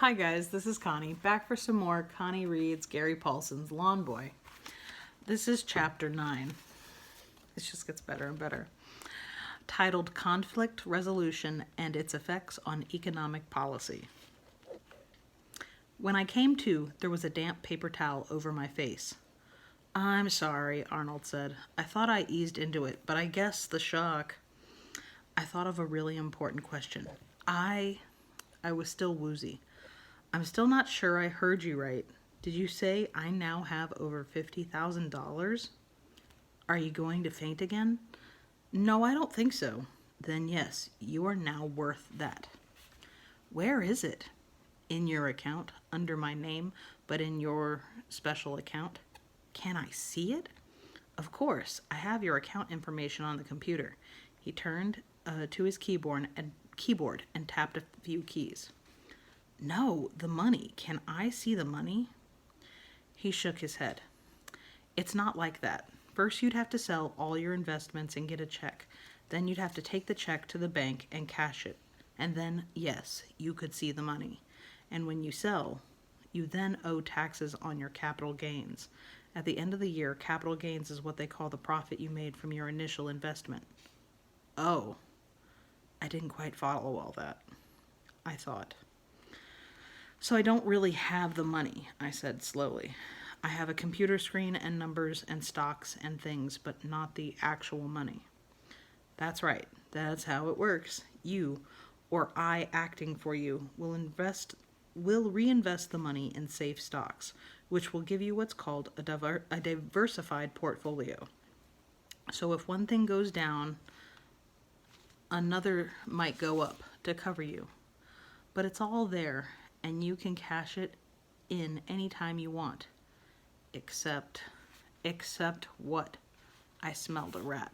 Hi guys, this is Connie, back for some more Connie reads Gary Paulson's Lawn Boy. This is chapter 9. It just gets better and better. Titled Conflict Resolution and Its Effects on Economic Policy. When I came to, there was a damp paper towel over my face. I'm sorry, Arnold said. I thought I eased into it, but I guess the shock. I thought of a really important question. I was still woozy. I'm still not sure I heard you right. Did you say I now have over $50,000? Are you going to faint again? No, I don't think so. Then yes, you are now worth that. Where is it? In your account, under my name, but in your special account. Can I see it? Of course, I have your account information on the computer. He turned to his keyboard and tapped a few keys. No, the money. Can I see the money? He shook his head. It's not like that. First, you'd have to sell all your investments and get a check. Then you'd have to take the check to the bank and cash it. And then, yes, you could see the money. And when you sell, you then owe taxes on your capital gains. At the end of the year, capital gains is what they call the profit you made from your initial investment. Oh, I didn't quite follow all that, I thought. So I don't really have the money, I said slowly. I have a computer screen and numbers and stocks and things, but not the actual money. That's right. That's how it works. You, or I acting for you, will reinvest the money in safe stocks, which will give you what's called a diversified portfolio. So if one thing goes down, another might go up to cover you. But it's all there, and you can cash it in anytime you want. Except what? I smelled a rat.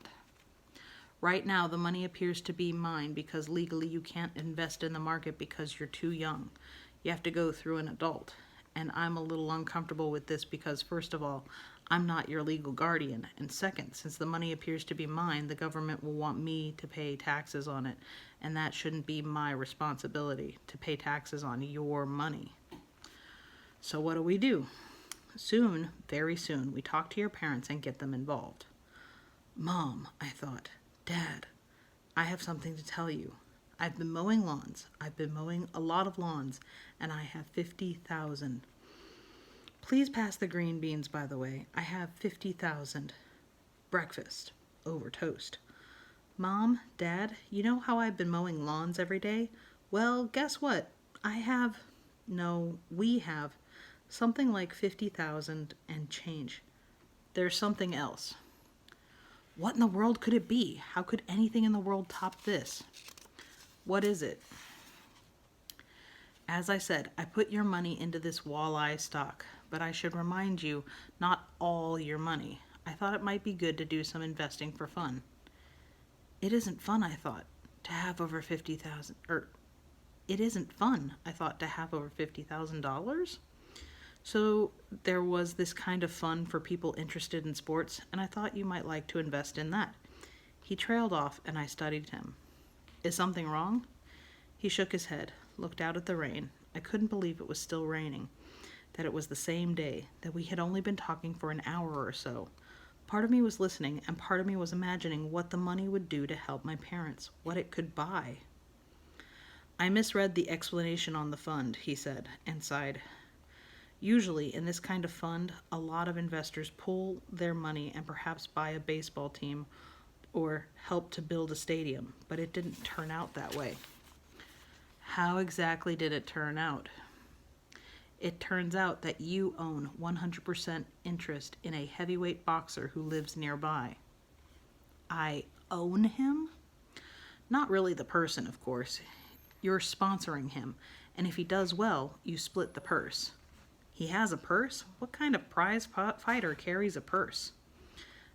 Right now, the money appears to be mine because legally you can't invest in the market because you're too young. You have to go through an adult. And I'm a little uncomfortable with this because, first of all, I'm not your legal guardian. And second, since the money appears to be mine, the government will want me to pay taxes on it. And that shouldn't be my responsibility, to pay taxes on your money. So what do? Soon, very soon, we talk to your parents and get them involved. Mom, I thought. Dad, I have something to tell you. I've been mowing lawns. I've been mowing a lot of lawns, and I have 50,000. Please pass the green beans, by the way. I have 50,000. Breakfast. Over toast. Mom, Dad, you know how I've been mowing lawns every day? Well, guess what? We have something like 50,000 and change. There's something else. What in the world could it be? How could anything in the world top this? What is it? As I said, I put your money into this walleye stock, but I should remind you, not all your money. I thought it might be good to do some investing for fun. It isn't fun, I thought, to have over $50,000. So there was this kind of fun for people interested in sports, and I thought you might like to invest in that. He trailed off, and I studied him. Is something wrong? He shook his head, looked out at the rain. I couldn't believe it was still raining, that it was the same day, that we had only been talking for an hour or so. Part of me was listening, and part of me was imagining what the money would do to help my parents, what it could buy. I misread the explanation on the fund, he said, and sighed. Usually, in this kind of fund, a lot of investors pool their money and perhaps buy a baseball team or help to build a stadium, but it didn't turn out that way. How exactly did it turn out? It turns out that you own 100% interest in a heavyweight boxer who lives nearby. I own him? Not really the person, of course. You're sponsoring him, and if he does well, you split the purse. He has a purse? What kind of prize fighter carries a purse?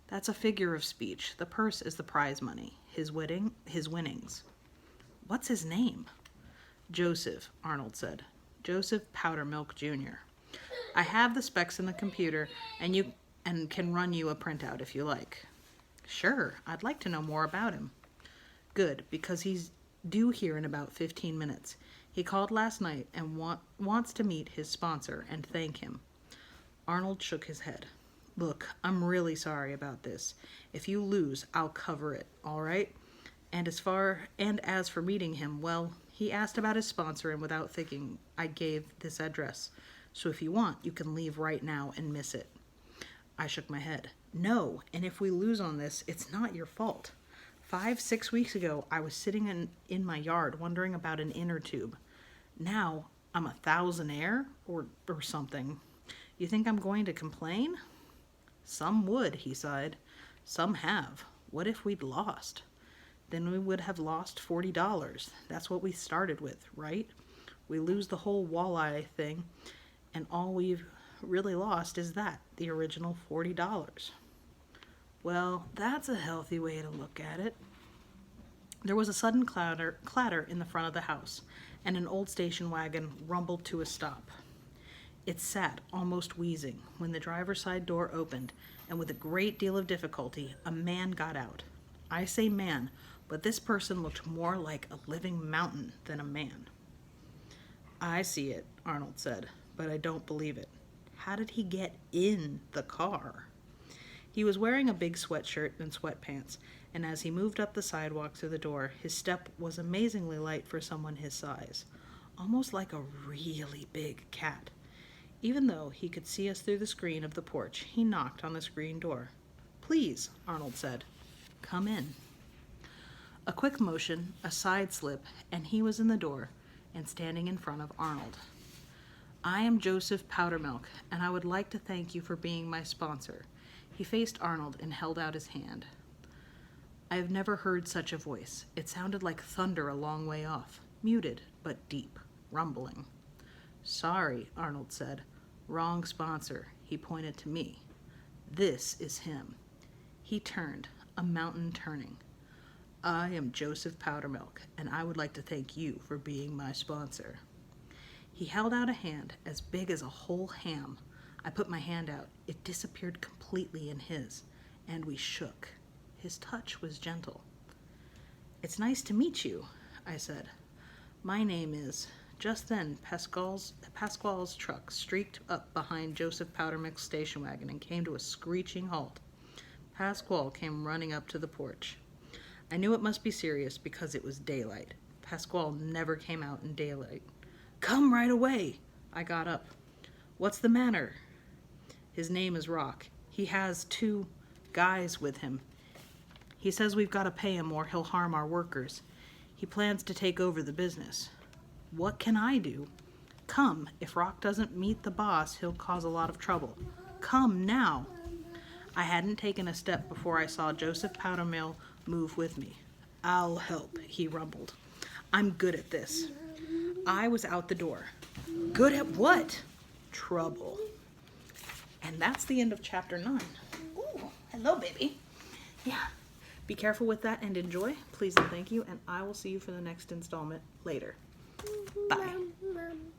That's a figure of speech. The purse is the prize money, his winnings. What's his name? Joseph, Arnold said. Joseph Powdermilk Jr. I have the specs in the computer and can run you a printout if you like. Sure, I'd like to know more about him. Good, because he's due here in about 15 minutes. He called last night and wants to meet his sponsor and thank him. Arnold shook his head. Look, I'm really sorry about this. If you lose, I'll cover it, all right? And as for meeting him, well, he asked about his sponsor, and without thinking, I gave this address. So if you want, you can leave right now and miss it. I shook my head. No, and if we lose on this, it's not your fault. 5-6 weeks ago, I was sitting in my yard wondering about an inner tube. Now, I'm a thousandaire or something. You think I'm going to complain? Some would, he sighed. Some have. What if we'd lost? Then we would have lost $40. That's what we started with, right? We lose the whole walleye thing, and all we've really lost is the original $40. Well, that's a healthy way to look at it. There was a sudden clatter in the front of the house, and an old station wagon rumbled to a stop. It sat, almost wheezing, when the driver's side door opened, and with a great deal of difficulty, a man got out. I say man, but this person looked more like a living mountain than a man. I see it, Arnold said, but I don't believe it. How did he get in the car? He was wearing a big sweatshirt and sweatpants, and as he moved up the sidewalk to the door, his step was amazingly light for someone his size, almost like a really big cat. Even though he could see us through the screen of the porch, he knocked on the screen door. Please, Arnold said, come in. A quick motion, a side slip, and he was in the door and standing in front of Arnold. I am Joseph Powdermilk, and I would like to thank you for being my sponsor. He faced Arnold and held out his hand. I have never heard such a voice. It sounded like thunder a long way off, muted but deep, rumbling. Sorry, Arnold said. Wrong sponsor. He pointed to me. This is him. He turned, a mountain turning. I am Joseph Powdermilk, and I would like to thank you for being my sponsor. He held out a hand as big as a whole ham. I put my hand out. It disappeared completely in his, and we shook. His touch was gentle. It's nice to meet you, I said. My name is... Just then, Pasquale's truck streaked up behind Joseph Powdermilk's station wagon and came to a screeching halt. Pasquale came running up to the porch. I knew it must be serious because it was daylight. Pasquale never came out in daylight. Come right away! I got up. What's the matter? His name is Rock. He has 2 guys with him. He says we've got to pay him or he'll harm our workers. He plans to take over the business. What can I do? Come. If Rock doesn't meet the boss, he'll cause a lot of trouble. Come now. I hadn't taken a step before I saw Joseph Powdermilk move with me. I'll help, he rumbled. I'm good at this. I was out the door. Good at what? Trouble. And that's the end of chapter 9. Ooh, hello, baby. Yeah. Be careful with that and enjoy. Please and thank you. And I will see you for the next installment later. Bye.